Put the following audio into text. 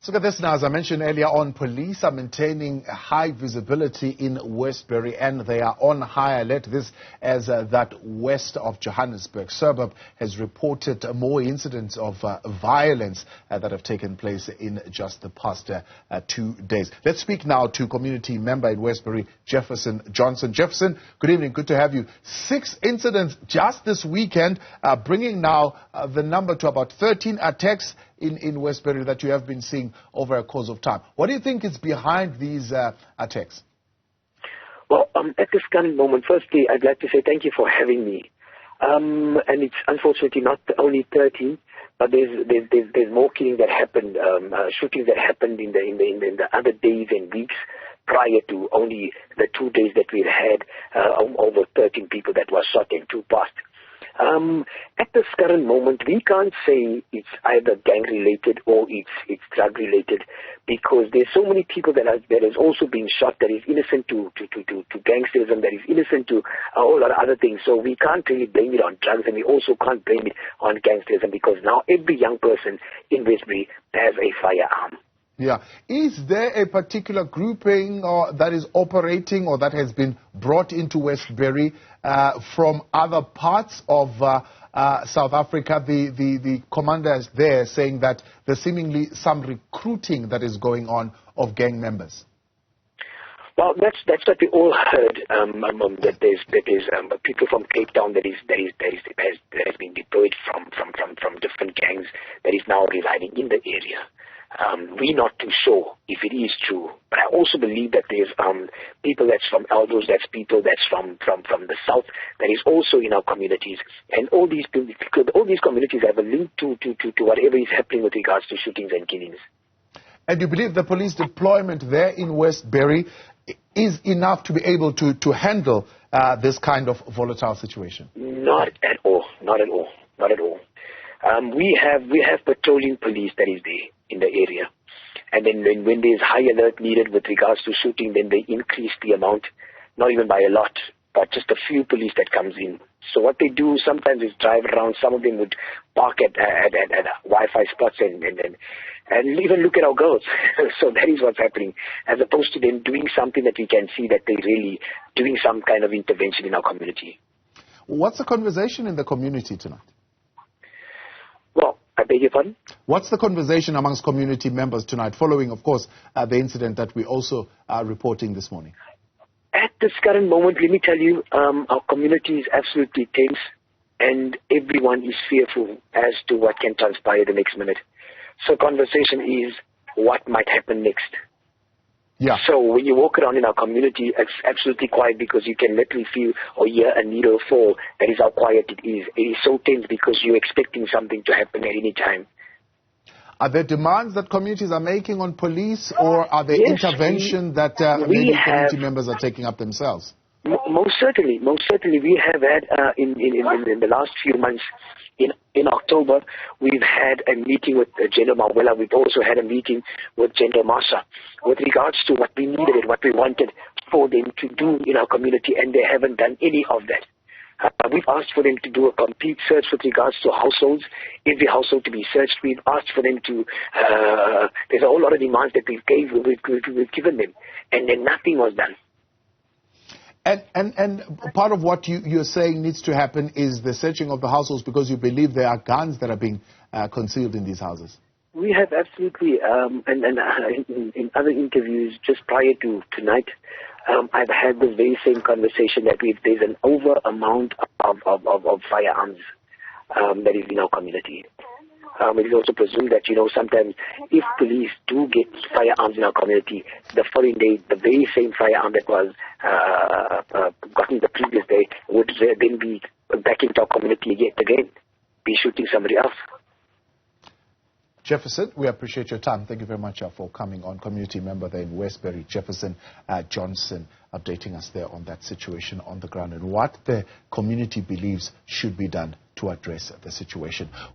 So look at this now. As I mentioned earlier on, police are maintaining high visibility in Wesbury and they are on high alert. This as that west of Johannesburg suburb has reported more incidents of violence that have taken place in just the past 2 days. Let's speak now to community member in Wesbury, Jefferson Johnson. Jefferson, good evening. Good to have you. 6 incidents just this weekend, bringing now the number to about 13 attacks in Wesbury that you have been seeing over a course of time. What do you think is behind these attacks? Well, at this current moment, firstly, I'd like to say thank you for having me. And it's unfortunately not only 13, but there's more killing that happened, shootings that happened in the other days and weeks prior to only the 2 days that we had over 13 people that were shot and 2 passed. At this current moment, we can't say it's either gang-related or it's drug-related, because there's so many people that is also being shot that is innocent to gangsterism, that is innocent to a whole lot of other things. So we can't really blame it on drugs, and we also can't blame it on gangsterism, because now every young person in Wesbury has a firearm. Yeah. Is there a particular grouping that is operating or that has been brought into Wesbury from other parts of South Africa? The commander is there saying that there's seemingly some recruiting that is going on of gang members. Well, that's what we all heard. That there's people from Cape Town that has been deployed from different gangs that is now residing in the area. We're not too sure if it is true, but I also believe that there's people that's from Elders, that's people that's from the south, that is also in our communities, and all these communities have a link to whatever is happening with regards to shootings and killings. And you believe the police deployment there in Wesbury is enough to be able to handle this kind of volatile situation? Not at all. Not at all. Not at all. We have patrolling police that is there in the area, and then when there's high alert needed with regards to shooting, then they increase the amount, not even by a lot, but just a few police that comes in. So what they do sometimes is drive around. Some of them would park at Wi-Fi spots and even look at our girls. So that is what's happening, as opposed to them doing something that we can see that they're really doing some kind of intervention in our community. What's the conversation in the community tonight? Well, I beg your pardon? What's the conversation amongst community members tonight, following, of course, the incident that we also are reporting this morning? At this current moment, let me tell you, our community is absolutely tense, and everyone is fearful as to what can transpire the next minute. So conversation is what might happen next. Yeah. So when you walk around in our community, it's absolutely quiet, because you can literally feel or hear a needle fall. That is how quiet it is. It is so tense because you're expecting something to happen at any time. Are there demands that communities are making on police, or are there interventions that maybe community members are taking up themselves? Most certainly. We have had in the last few months, in October, we've had a meeting with General Mawela. We've also had a meeting with General Massa with regards to what we needed and what we wanted for them to do in our community, and they haven't done any of that. We've asked for them to do a complete search with regards to households, every household to be searched. We've asked for them to, there's a whole lot of demands that we've given them, and then nothing was done. And part of what you're saying needs to happen is the searching of the households, because you believe there are guns that are being concealed in these houses. We have absolutely, in other interviews just prior to tonight, I've had this very same conversation that there's an over amount of firearms that is in our community. It is also presumed that, sometimes if police do get firearms in our community, the following day, the very same firearm that was gotten the previous day would then be back into our community yet again, be shooting somebody else. Jefferson, we appreciate your time. Thank you very much for coming on. Community member there in Wesbury, Jefferson Johnson, updating us there on that situation on the ground and what the community believes should be done to address the situation.